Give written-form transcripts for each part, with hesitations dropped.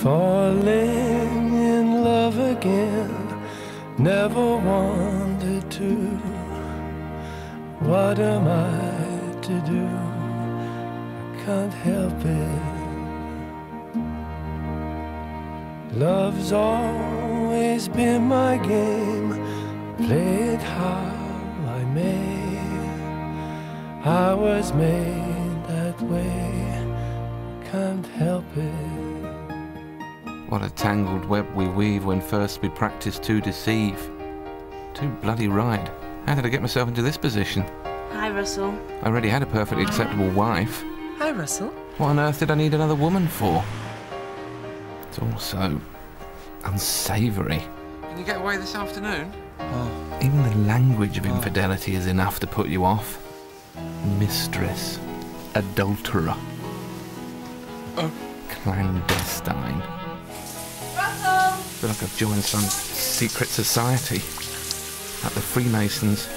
Falling in love again, never wanted to. What am I to do? I can't help it. Love's always been my game, play it how I may. I was made that way, can't help it. What a tangled web we weave when first we practice to deceive. Too bloody right. How did I get myself into this position? Hi, Russell. I already had a perfectly acceptable wife. Hi, Russell. What on earth did I need another woman for? It's all so unsavoury. Can you get away this afternoon? Oh, even the language of infidelity is enough to put you off. Mistress. Adulterer. Clandestine. Russell! I feel like I've joined some secret society. Like the Freemasons,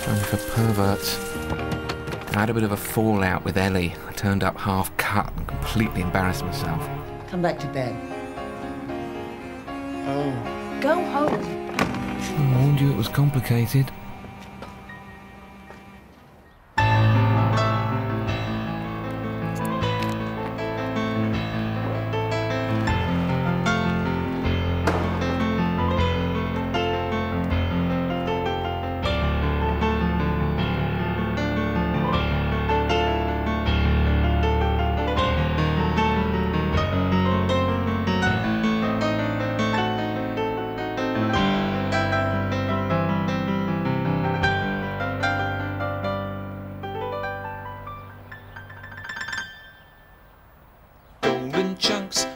only for perverts. I had a bit of a fallout with Ellie. I turned up half cut and completely embarrassed myself. Come back to bed. Oh. Go home. I warned you it was complicated.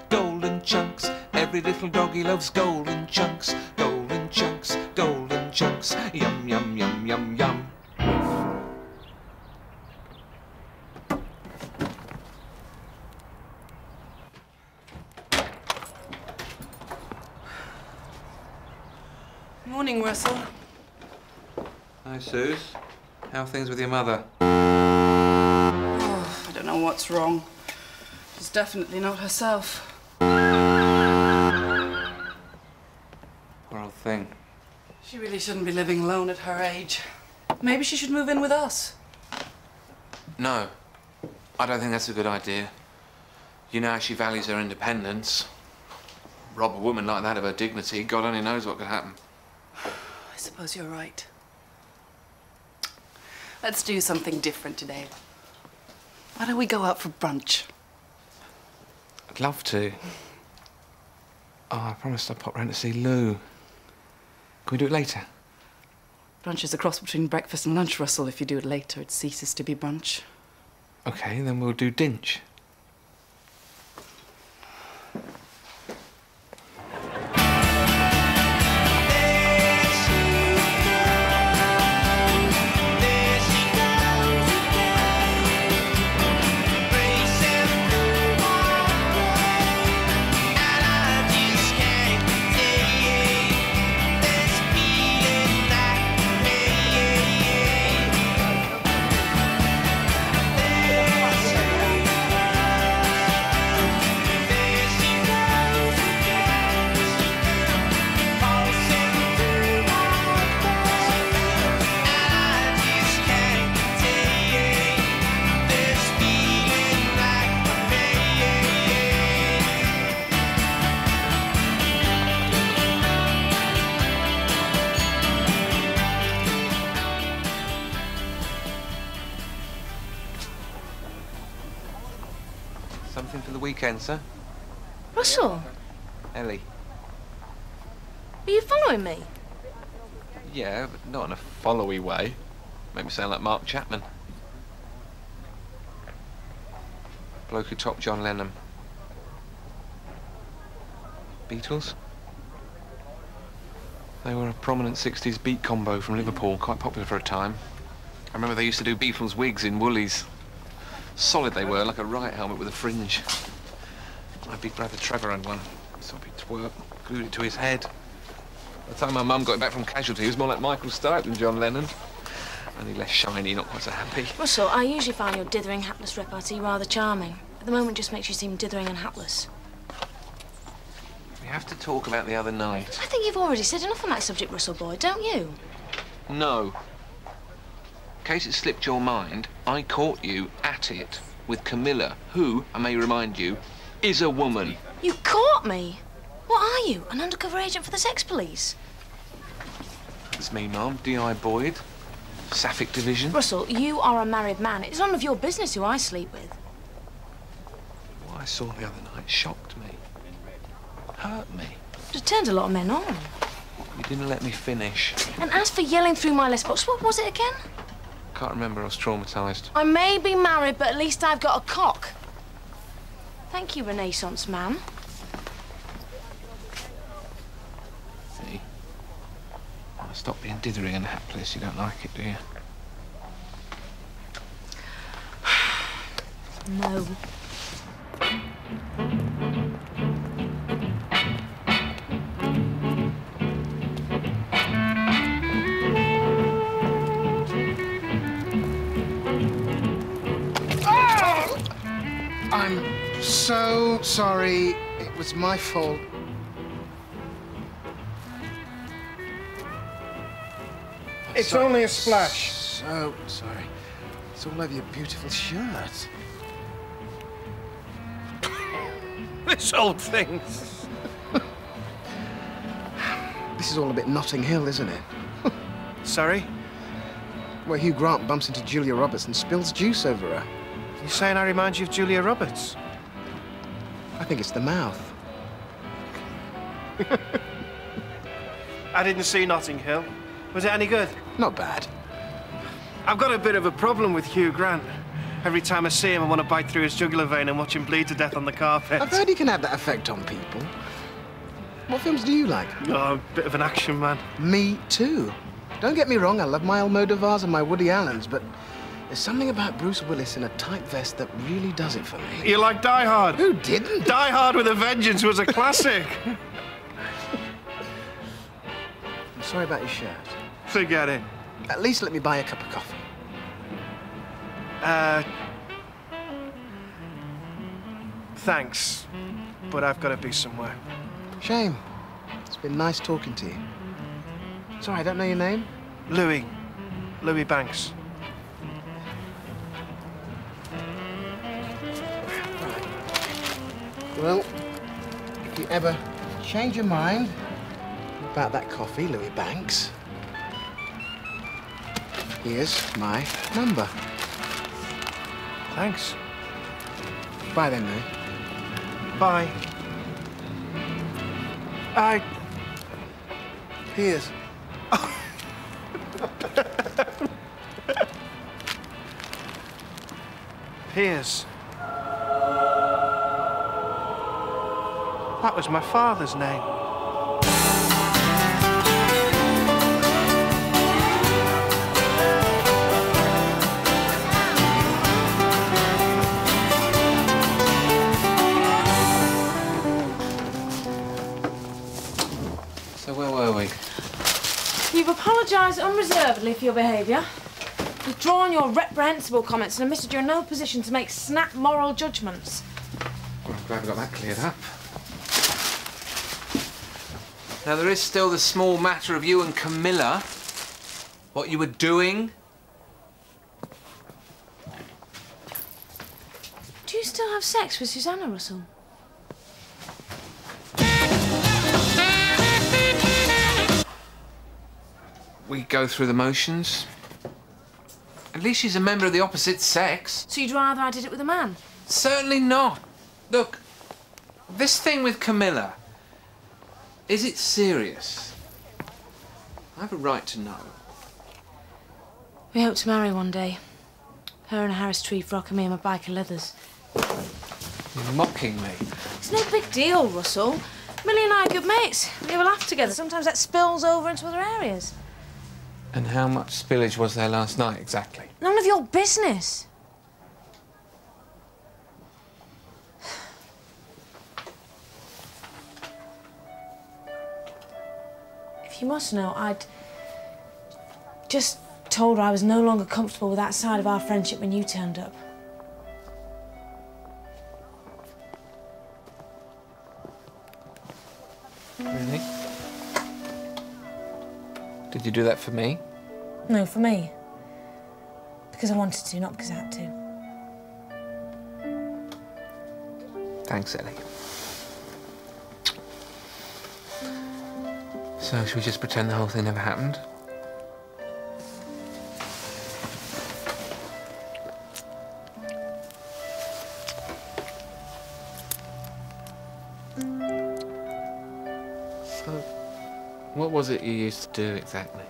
Golden chunks, every little doggy loves golden chunks, golden chunks, golden chunks, yum, yum, yum, yum, yum. Morning, Russell. Hi, Suze. How are things with your mother? Oh, I don't know what's wrong. She's definitely not herself. Poor old thing. She really shouldn't be living alone at her age. Maybe she should move in with us. No, I don't think that's a good idea. You know how she values her independence. Rob a woman like that of her dignity, God only knows what could happen. I suppose you're right. Let's do something different today. Why don't we go out for brunch? I'd love to. Oh, I promised I'd pop round to see Lou. Can we do it later? Brunch is a cross between breakfast and lunch, Russell. If you do it later, it ceases to be brunch. OK, then we'll do dinch. Something for the weekend, sir? Russell? Ellie? Are you following me? Yeah, but not in a followy way. Make me sound like Mark Chapman. Bloke who topped John Lennon. Beatles? They were a prominent 60s beat combo from Liverpool, quite popular for a time. I remember they used to do Beatles wigs in Woolies. Solid they were, like a riot helmet with a fringe. My big brother Trevor had one. Soppy twerp, glued it to his head. By the time my mum got it back from casualty, he was more like Michael Stipe than John Lennon. Only less shiny, not quite so happy. Russell, I usually find your dithering, hapless repartee rather charming. At the moment, it just makes you seem dithering and hapless. have to talk about the other night. I think you've already said enough on that subject, Russell boy, don't you? No. In case it slipped your mind, I caught you at it with Camilla, who, I may remind you, is a woman. You caught me? What are you, an undercover agent for the sex police? It's me, Mum, D.I. Boyd, Suffolk Division. Russell, you are a married man. It's none of your business who I sleep with. What I saw the other night shocked me. Hurt me. It turned a lot of men on. You didn't let me finish. And as for yelling through my list box, what was it again? Can't remember, I was traumatised. I may be married, but at least I've got a cock. Thank you, Renaissance man. See? Now, stop being dithering and hapless. You don't like it, do you? No. I'm so sorry. It was my fault. It's only a splash. So sorry. It's all over your beautiful shirt. This old thing. This is all a bit Notting Hill, isn't it? Sorry? Where Hugh Grant bumps into Julia Roberts and spills juice over her. You saying I remind you of Julia Roberts? I think it's the mouth. I didn't see Notting Hill. Was it any good? Not bad. I've got a bit of a problem with Hugh Grant. Every time I see him, I want to bite through his jugular vein and watch him bleed to death on the carpet. I've heard he can have that effect on people. What films do you like? Oh, a bit of an action man. Me too. Don't get me wrong, I love my Almodovars and my Woody Allens, but there's something about Bruce Willis in a tight vest that really does it for me. You like Die Hard? Who didn't? Die Hard with a Vengeance was a classic. I'm sorry about your shirt. Forget it. At least let me buy a cup of coffee. Thanks, but I've got to be somewhere. Shame. It's been nice talking to you. Sorry, I don't know your name. Louis. Louis Banks. Right. Well, if you ever change your mind about that coffee, Louis Banks, here's my number. Thanks. Bye then, Louis. Bye. Piers. Piers. That was my father's name. So where were we? You've apologised unreservedly for your behaviour, withdrawn your reprehensible comments and admitted you're in no position to make snap moral judgments. Well, I'm glad we got that cleared up. Now, there is still the small matter of you and Camilla. What you were doing. Do you still have sex with Susanna, Russell? We go through the motions. At least she's a member of the opposite sex. So you'd rather I did it with a man? Certainly not. Look, this thing with Camilla, is it serious? I have a right to know. We hope to marry one day. Her in a Harris tree frock and me in my bike and leathers. You're mocking me. It's no big deal, Russell. Millie and I are good mates. We have a laugh together. Sometimes that spills over into other areas. And how much spillage was there last night, exactly? None of your business. If you must know, I'd just told her I was no longer comfortable with that side of our friendship when you turned up. Really? Did you do that for me? No, for me. Because I wanted to, not because I had to. Thanks, Ellie. So, should we just pretend the whole thing never happened? So, what was it you used to do exactly?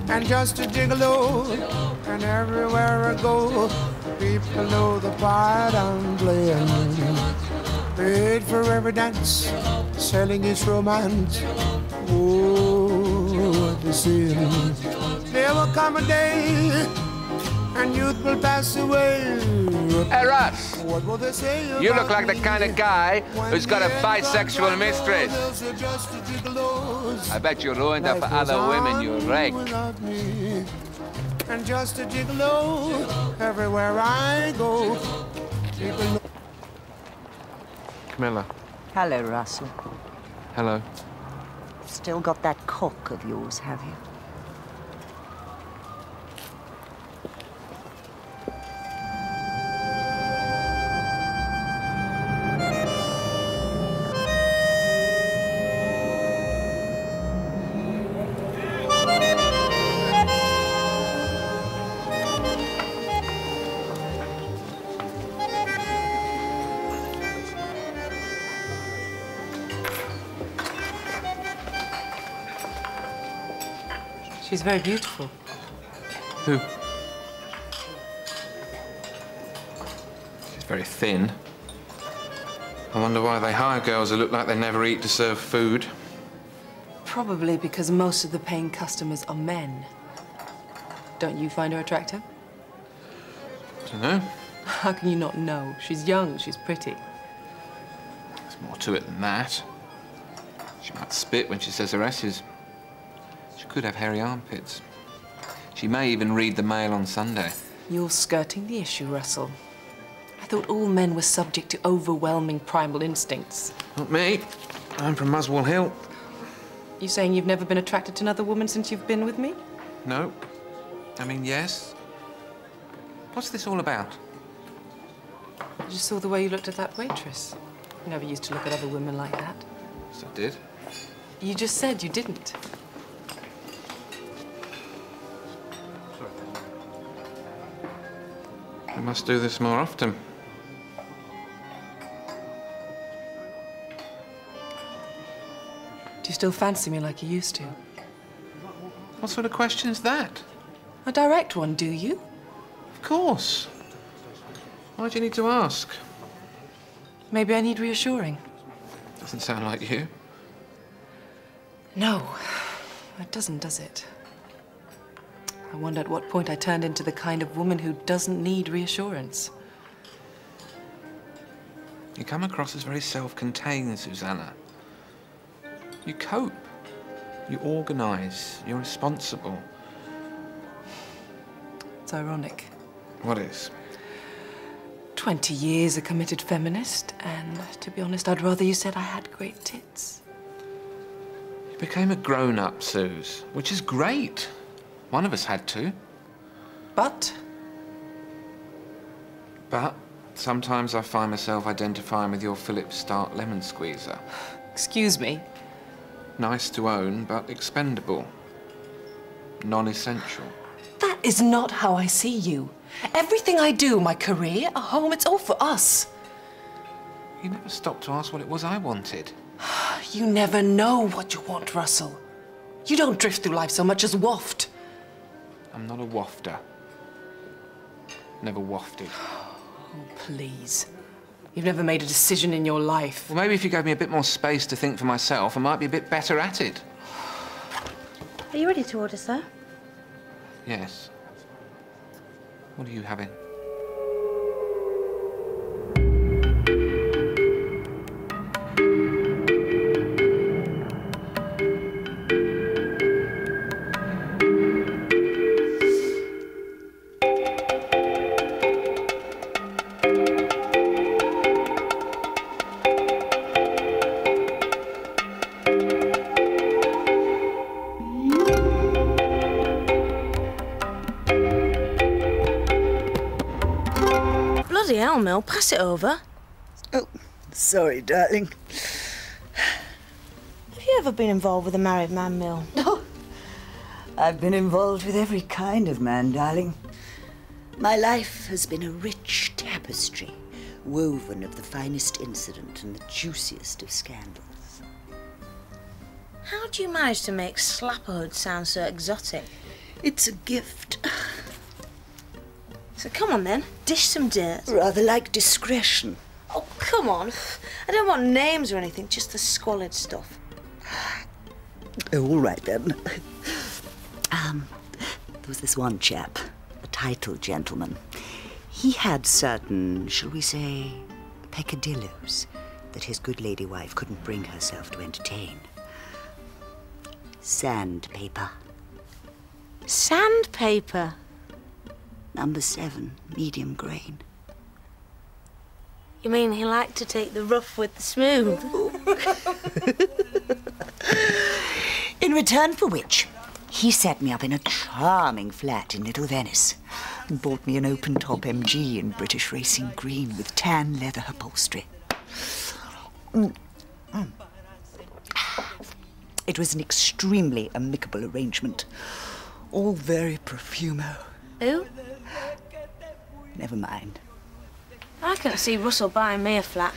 And just a gigolo, and everywhere I go, people know the part I'm playing. Paid for every dance, selling his romance. Oh, what a sin. There will come a day, and youth will pass away. Hey, Russ! What will they say about You look like the me kind of guy who's got a when the bisexual end mistress. comes, they're just a gigolos. I bet you ruined her for Life goes other women, you on rake. without me. And just a gigolo, everywhere I go. People know. Camilla. Hello, Russell. Hello. Still got that cock of yours, have you? She's very beautiful. Who? She's very thin. I wonder why they hire girls who look like they never eat to serve food. Probably because most of the paying customers are men. Don't you find her attractive? I don't know. How can you not know? She's young, she's pretty. There's more to it than that. She might spit when she says her S's. She could have hairy armpits. She may even read the Mail on Sunday. You're skirting the issue, Russell. I thought all men were subject to overwhelming primal instincts. Not me. I'm from Muswell Hill. You saying you've never been attracted to another woman since you've been with me? No. I mean, yes. What's this all about? I just saw the way you looked at that waitress. You never used to look at other women like that. Yes, I did. You just said you didn't. I must do this more often. Do you still fancy me like you used to? What sort of question's that? A direct one, do you? Of course. Why do you need to ask? Maybe I need reassuring. Doesn't sound like you. No, it doesn't, does it? I wonder at what point I turned into the kind of woman who doesn't need reassurance. You come across as very self-contained, Susanna. You cope. You organise. You're responsible. It's ironic. What is? 20 years a committed feminist, and to be honest, I'd rather you said I had great tits. You became a grown-up, Suze, which is great. One of us had to. But sometimes I find myself identifying with your Philip Stark lemon squeezer. excuse me, Nice to own, but expendable. Non-essential. that is not how I see you. Everything I do, my career, a home, it's all for us. You never stopped to ask what it was I wanted. You never know what you want, Russell. You don't drift through life so much as waft. I'm not a wafter. Never wafted. Oh, please. You've never made a decision in your life. Well, maybe if you gave me a bit more space to think for myself, I might be a bit better at it. Are you ready to order, sir? Yes. What are you having? Bloody hell, Mill, pass it over. Oh, sorry, darling. Have you ever been involved with a married man, Mill? Oh, I've been involved with every kind of man, darling. My life has been a rich tapestry, woven of the finest incident and the juiciest of scandals. How do you manage to make slapperhood sound so exotic? It's a gift. So come on then, dish some dirt. Rather like discretion. Oh, come on. I don't want names or anything, just the squalid stuff. Oh, all right then. There was this one chap, a titled gentleman. He had certain, shall we say, peccadillos that his good lady wife couldn't bring herself to entertain. Sandpaper. Sandpaper? Number 7, medium grain. You mean he liked to take the rough with the smooth? In return for which, he set me up in a charming flat in Little Venice and bought me an open-top MG in British racing green with tan leather upholstery. It was an extremely amicable arrangement, all very profumo. Who? Never mind. I can't see Russell buying me a flat.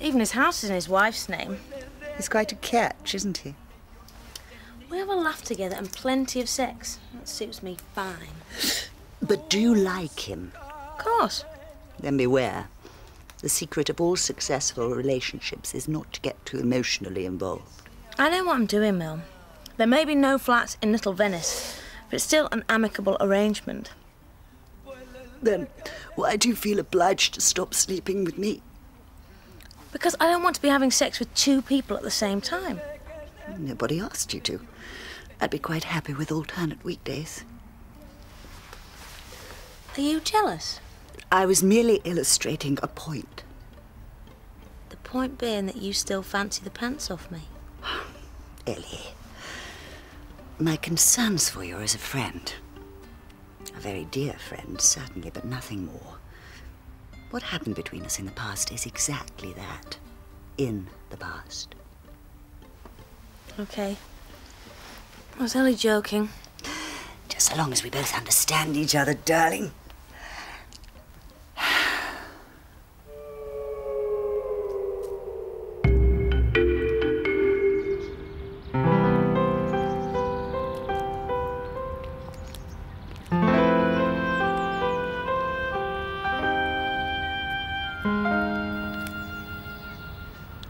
Even his house is in his wife's name. He's quite a catch, isn't he? We have a laugh together and plenty of sex. That suits me fine. But do you like him? Of course. Then beware. The secret of all successful relationships is not to get too emotionally involved. I know what I'm doing, Mill. There may be no flats in Little Venice, but it's still an amicable arrangement. Then why do you feel obliged to stop sleeping with me? Because I don't want to be having sex with 2 people at the same time. Nobody asked you to. I'd be quite happy with alternate weekdays. Are you jealous? I was merely illustrating a point. The point being that you still fancy the pants off me. Ellie, my concerns for you as a friend. A very dear friend, certainly, but nothing more. What happened between us in the past is exactly that. In the past. Okay. I was only joking. Just so long as we both understand each other, darling.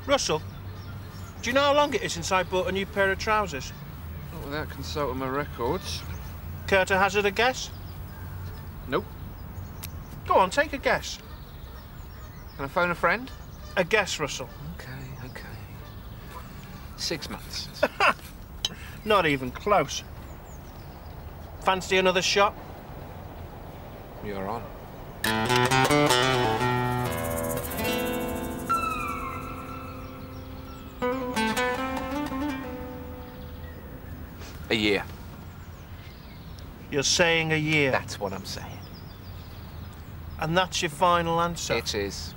Russell, do you know how long it is since I bought a new pair of trousers? Not without consulting my records. Care to hazard a guess? Nope. Go on, take a guess. Can I phone a friend? A guess, Russell. Okay. 6 months. Not even close. Fancy another shot? You're on. A year. You're saying a year? That's what I'm saying. And that's your final answer? It is.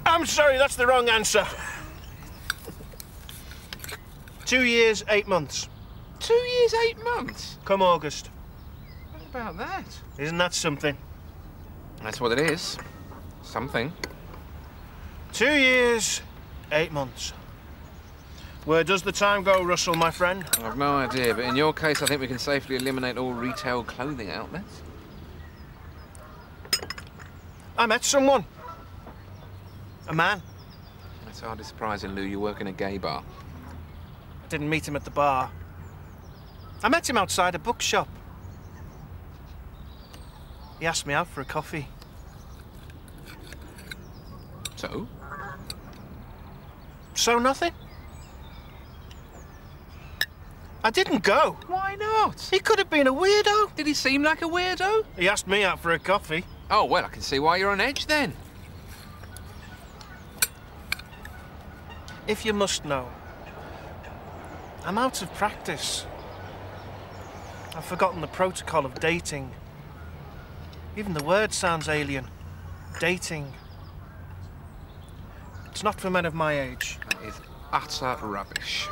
I'm sorry, that's the wrong answer. 2 years, 8 months. 2 years, 8 months? Come August. What about that? Isn't that something? That's what it is. Something. 2 years, 8 months. Where does the time go, Russell, my friend? I've no idea, but in your case, I think we can safely eliminate all retail clothing outlets. I met someone. A man. It's hardly surprising, Lou, you work in a gay bar. I didn't meet him at the bar. I met him outside a bookshop. He asked me out for a coffee. So? So nothing. I didn't go. Why not? He could have been a weirdo. Did he seem like a weirdo? He asked me out for a coffee. Oh, well, I can see why you're on edge then. If you must know, I'm out of practice. I've forgotten the protocol of dating. Even the word sounds alien. Dating. It's not for men of my age. That is utter rubbish.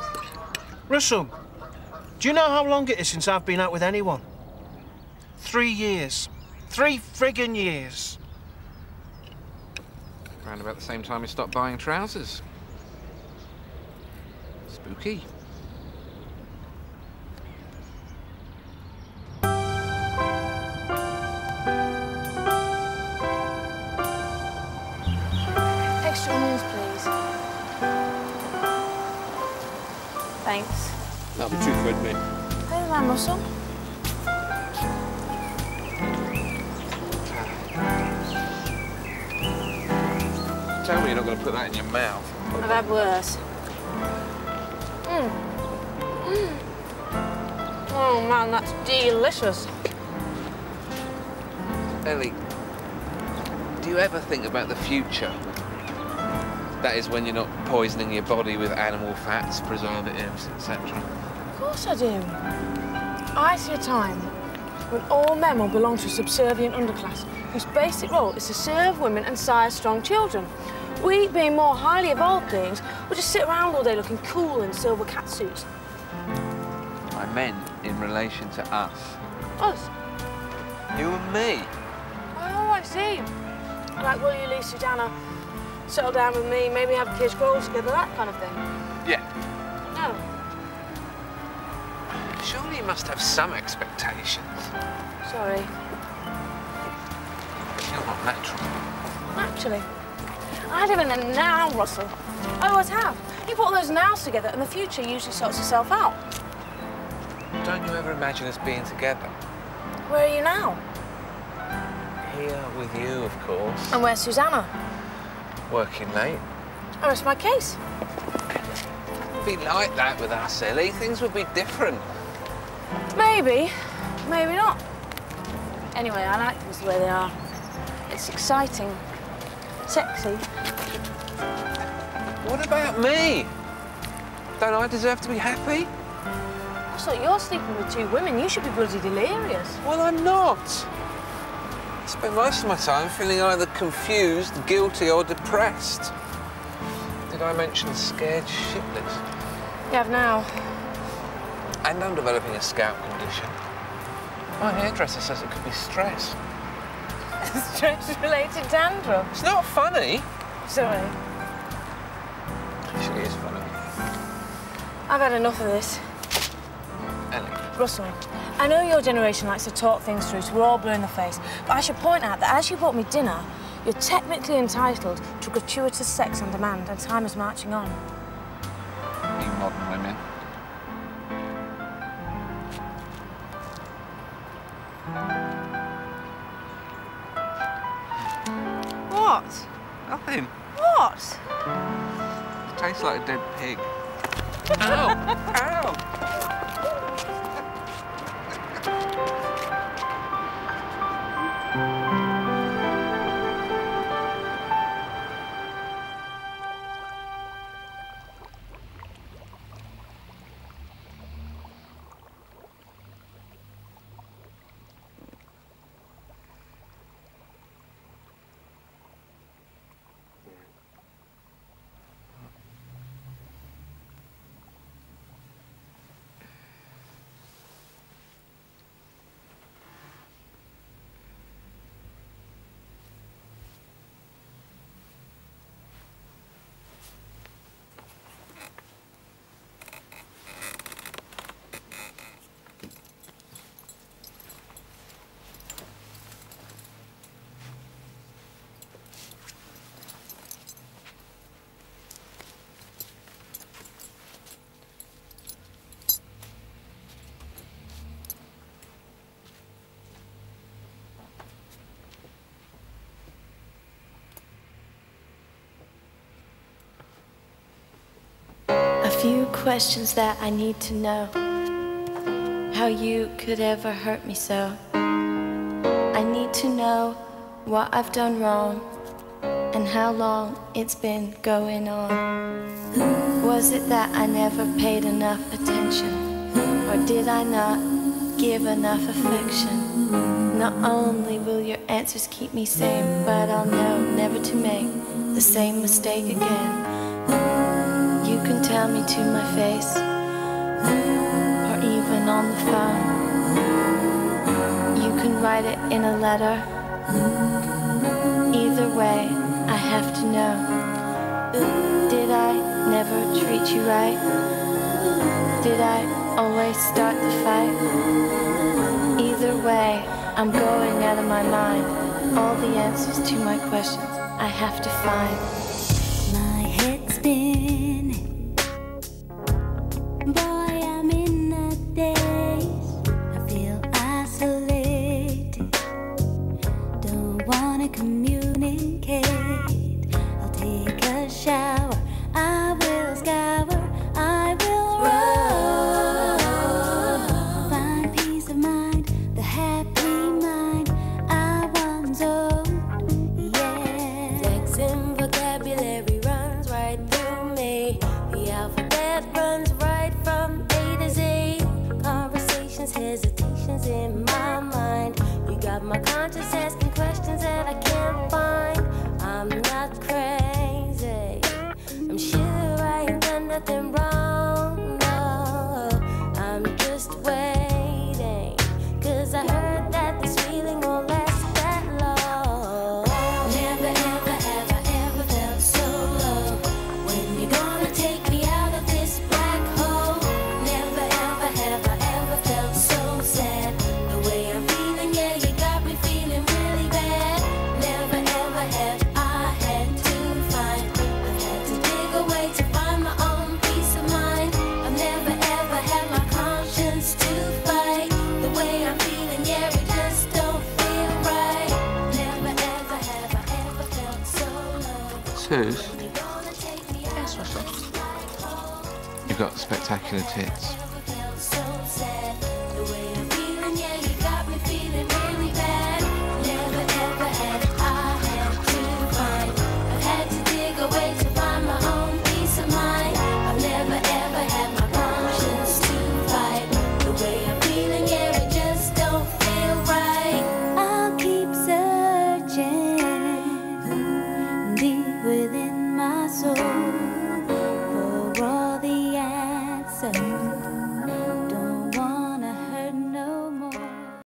Russell, do you know how long it is since I've been out with anyone? 3 years. 3 friggin' years. Around about the same time you stopped buying trousers. Spooky. Extra onions, please. Thanks. That'll be 2 quid, mate. Pay the man, Russell. Tell me you're not going to put that in your mouth. I've had worse. Oh, man, that's delicious. Ellie, do you ever think about the future? That is when you're not poisoning your body with animal fats, preservatives, etc. Of course I do. I see a time when all men will belong to a subservient underclass whose basic role is to serve women and sire strong children. We, being more highly evolved beings, will just sit around all day looking cool in silver catsuits. I meant in relation to us. Us? You and me. Oh, I see. Like, will you leave Susanna, settle down with me, maybe have kids, grow old together, that kind of thing? Yeah. No. Surely you must have some expectations. Sorry. You're not natural. Actually, I live in the now, Russell. I always have. You put all those nows together and the future usually sorts itself out. Don't you ever imagine us being together? Where are you now? Here with you, of course. And where's Susanna? Working late. I rest my case. It would be like that with us, Ellie. Things would be different. Maybe. Maybe not. Anyway, I like things the way they are. It's exciting. Sexy. What about me? Don't I deserve to be happy? I thought you're sleeping with 2 women. You should be bloody delirious. Well, I'm not. I spend most of my time feeling either confused, guilty, or depressed. Did I mention scared shitless? You have now. And I'm developing a scalp condition. My hairdresser says it could be stress. Stress-related dandruff. It's not funny. Sorry. Actually, it is funny. I've had enough of this. Ellie. Russell, I know your generation likes to talk things through, so we're all blue in the face. But I should point out that as you bought me dinner, you're technically entitled to gratuitous sex on demand, and time is marching on. You modern women. What? Nothing. What? It tastes like a dead pig. Ow! Ow! A few questions that I need to know. How you could ever hurt me so. I need to know what I've done wrong and how long it's been going on. Was it that I never paid enough attention? Or did I not give enough affection. Not only will your answers keep me sane, but I'll know never to make the same mistake again. You can tell me to my face, or even on the phone. You can write it in a letter. Either way, I have to know. Did I never treat you right? Did I always start the fight? Either way, I'm going out of my mind. All the answers to my questions I have to find. My head's spinning. Boy, I'm in a daze. I feel isolated. Don't wanna communicate. I'll take a shower. I will scour. I will run. Find peace of mind, the happy mind I once owned. Yeah. Flexion vocabulary runs right through me. The alphabet runs right from A to Z. Conversations, hesitations in my mind. You got my conscience asking questions that I can't find. I'm not crazy. I'm sure I ain't done nothing wrong. No, I'm just waiting. 'Cause I heard that this feeling won't last that long. Never, ever, have I ever felt so low. When you gonna take me out of this black hole? Never, ever, have I ever felt so sad. The way I'm feeling, yeah, you got me feeling really bad. Never, ever have I had to find. I've had to dig away to find my own peace of mind. I've never, ever had my conscience to fight. The way I'm feeling, yeah, it just don't feel right. Never, ever have I ever felt so low. Suze, You're gonna take me out you've got spectacular tits.